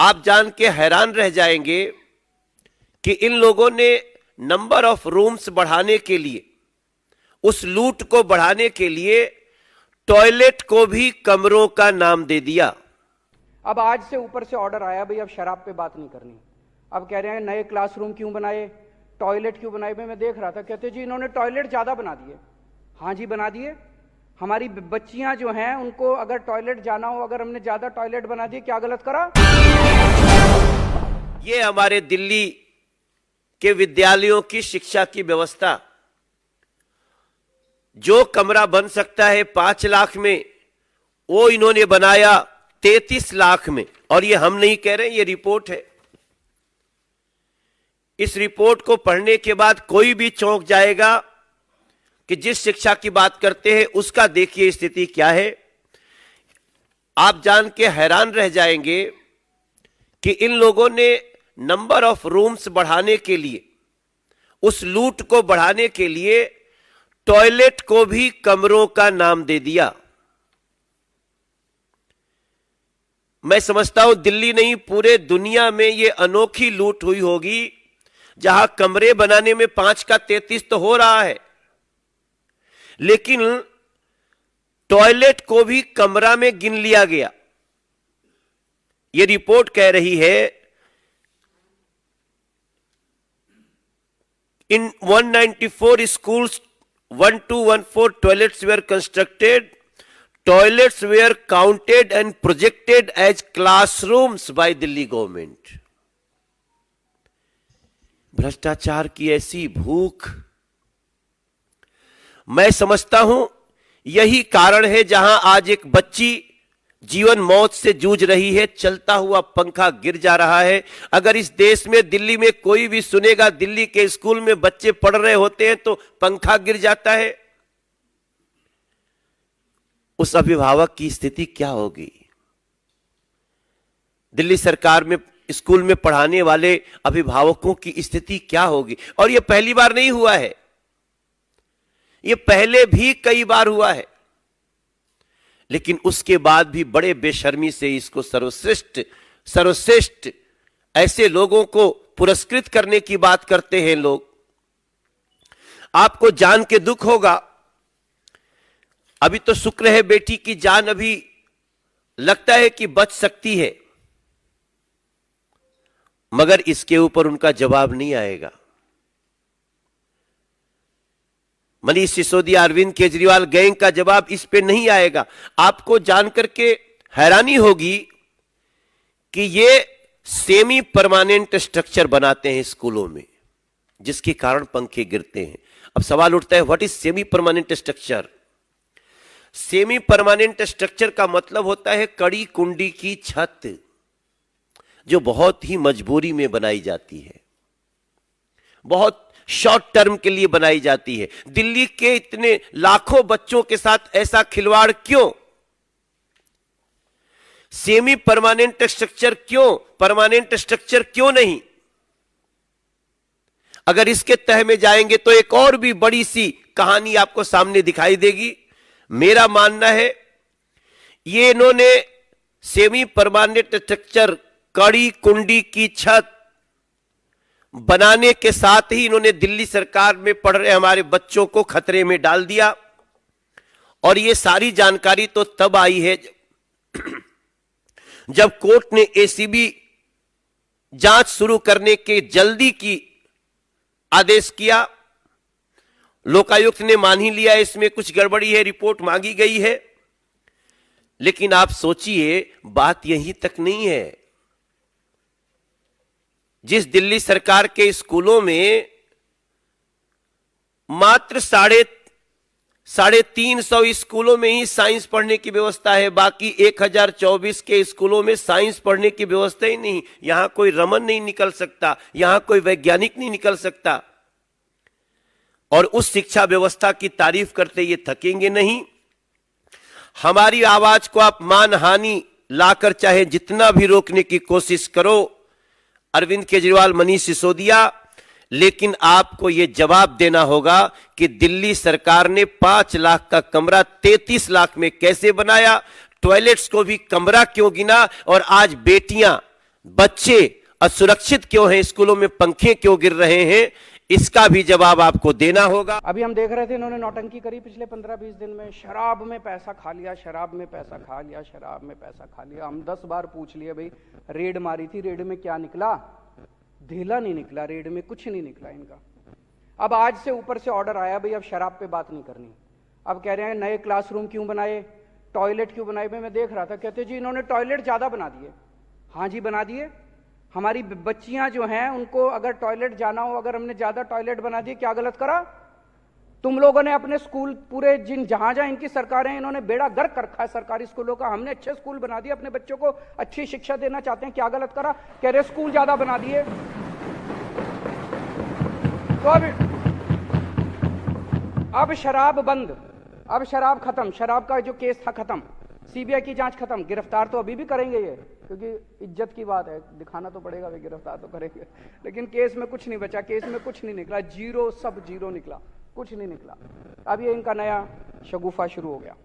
आप जान के हैरान रह जाएंगे कि इन लोगों ने नंबर ऑफ रूम्स बढ़ाने के लिए, उस लूट को बढ़ाने के लिए टॉयलेट को भी कमरों का नाम दे दिया। अब आज से ऊपर से ऑर्डर आया, भाई अब शराब पे बात नहीं करनी। अब कह रहे हैं नए क्लासरूम क्यों बनाए, टॉयलेट क्यों बनाए। मैं देख रहा था, कहते जी इन्होंने टॉयलेट ज्यादा बना दिए। हाँ जी बना दिए। हमारी बच्चियां जो हैं उनको अगर टॉयलेट जाना हो, अगर हमने ज्यादा टॉयलेट बना दिए, क्या गलत करा? ये हमारे दिल्ली के विद्यालयों की शिक्षा की व्यवस्था, जो कमरा बन सकता है 5 लाख में, वो इन्होंने बनाया 33 लाख में। और ये हम नहीं कह रहे, ये रिपोर्ट है। इस रिपोर्ट को पढ़ने के बाद कोई भी चौंक जाएगा कि जिस शिक्षा की बात करते हैं उसका देखिए स्थिति क्या है। आप जान के हैरान रह जाएंगे कि इन लोगों ने नंबर ऑफ रूम्स बढ़ाने के लिए, उस लूट को बढ़ाने के लिए टॉयलेट को भी कमरों का नाम दे दिया। मैं समझता हूं दिल्ली नहीं, पूरे दुनिया में यह अनोखी लूट हुई होगी जहां कमरे बनाने में 5 का 33 तो हो रहा है, लेकिन टॉयलेट को भी कमरा में गिन लिया गया। यह रिपोर्ट कह रही है इन 194 schools 1214 toilets were constructed. Toilets were counted and projected as classrooms by Delhi government. भ्रष्टाचार की ऐसी भूख, मैं समझता हूं यही कारण है जहां आज एक बच्ची जीवन मौत से जूझ रही है, चलता हुआ पंखा गिर जा रहा है। अगर इस देश में, दिल्ली में कोई भी सुनेगा दिल्ली के स्कूल में बच्चे पढ़ रहे होते हैं तो पंखा गिर जाता है, उस अभिभावक की स्थिति क्या होगी? दिल्ली सरकार में स्कूल में पढ़ाने वाले अभिभावकों की स्थिति क्या होगी? और यह पहली बार नहीं हुआ है, यह पहले भी कई बार हुआ है, लेकिन उसके बाद भी बड़े बेशर्मी से इसको सर्वश्रेष्ठ ऐसे लोगों को पुरस्कृत करने की बात करते हैं लोग। आपको जान के दुख होगा, अभी तो शुक्र है बेटी की जान अभी लगता है कि बच सकती है, मगर इसके ऊपर उनका जवाब नहीं आएगा। मनीष सिसोदिया, अरविंद केजरीवाल गैंग का जवाब इस पे नहीं आएगा। आपको जानकर के हैरानी होगी कि ये सेमी परमानेंट स्ट्रक्चर बनाते हैं स्कूलों में, जिसके कारण पंखे गिरते हैं। अब सवाल उठता है, what is semi permanent structure? Semi permanent structure का मतलब होता है कड़ी कुंडी की छत, जो बहुत ही मजबूरी में बनाई जाती है, बहुत शॉर्ट टर्म के लिए बनाई जाती है। दिल्ली के इतने लाखों बच्चों के साथ ऐसा खिलवाड़ क्यों? सेमी परमानेंट स्ट्रक्चर क्यों, परमानेंट स्ट्रक्चर क्यों नहीं? अगर इसके तह में जाएंगे तो एक और भी बड़ी सी कहानी आपको सामने दिखाई देगी। मेरा मानना है ये इन्होंने सेमी परमानेंट स्ट्रक्चर, कड़ी कुंडी की छत बनाने के साथ ही इन्होंने दिल्ली सरकार में पढ़ रहे हमारे बच्चों को खतरे में डाल दिया। और ये सारी जानकारी तो तब आई है जब कोर्ट ने एसीबी जांच शुरू करने के जल्दी की आदेश किया। लोकायुक्त ने मान ही लिया इसमें कुछ गड़बड़ी है, रिपोर्ट मांगी गई है। लेकिन आप सोचिए, बात यहीं तक नहीं है। जिस दिल्ली सरकार के स्कूलों में मात्र 350 स्कूलों में ही साइंस पढ़ने की व्यवस्था है, बाकी 1024 के स्कूलों में साइंस पढ़ने की व्यवस्था ही नहीं। यहां कोई रमन नहीं निकल सकता, यहां कोई वैज्ञानिक नहीं निकल सकता। और उस शिक्षा व्यवस्था की तारीफ करते ये थकेंगे नहीं। हमारी आवाज को आप मानहानि लाकर चाहे जितना भी रोकने की कोशिश करो, अरविंद केजरीवाल, मनीष सिसोदिया, लेकिन आपको यह जवाब देना होगा कि दिल्ली सरकार ने 5 लाख का कमरा 33 लाख में कैसे बनाया, टॉयलेट्स को भी कमरा क्यों गिना, और आज बेटियां बच्चे असुरक्षित क्यों हैं, स्कूलों में पंखे क्यों गिर रहे हैं, इसका भी जवाब आपको देना होगा। अभी हम देख रहे थे इन्होंने नौटंकी करी पिछले 15-20 दिन में, शराब में पैसा खा लिया, शराब में पैसा खा लिया, शराब में पैसा खा लिया। हम 10 बार पूछ लिए भाई रेड मारी थी, रेड में क्या निकला? ढीला नहीं निकला, रेड में कुछ नहीं निकला इनका। अब आज से ऊपर से ऑर्डर आया भाई अब शराब पे बात नहीं करनी। अब कह रहे हैं नए क्लासरूम क्यों बनाए, टॉयलेट क्यों बनाए। मैं देख रहा था, कहते जी इन्होंने टॉयलेट ज्यादा बना दिए। हाँ जी बना दिए। हमारी बच्चियां जो हैं उनको अगर टॉयलेट जाना हो, अगर हमने ज्यादा टॉयलेट बना दिए, क्या गलत करा? तुम लोगों ने अपने स्कूल पूरे जहां जहां इनकी सरकारें हैं, इन्होंने बेड़ा गर्क कर रखा है सरकारी स्कूलों का। हमने अच्छे स्कूल बना दिए, अपने बच्चों को अच्छी शिक्षा देना चाहते हैं, क्या गलत करा? कह रहे स्कूल ज्यादा बना दिए। तो अब शराब बंद, अब शराब खत्म, शराब का जो केस था खत्म, सीबीआई की जांच खत्म। गिरफ्तार तो अभी भी करेंगे ये, क्योंकि इज्जत की बात है, दिखाना तो पड़ेगा, वे गिरफ्तार तो करेंगे। लेकिन केस में कुछ नहीं बचा, केस में कुछ नहीं निकला, जीरो, सब जीरो निकला, कुछ नहीं निकला। अब ये इनका नया शगुफा शुरू हो गया।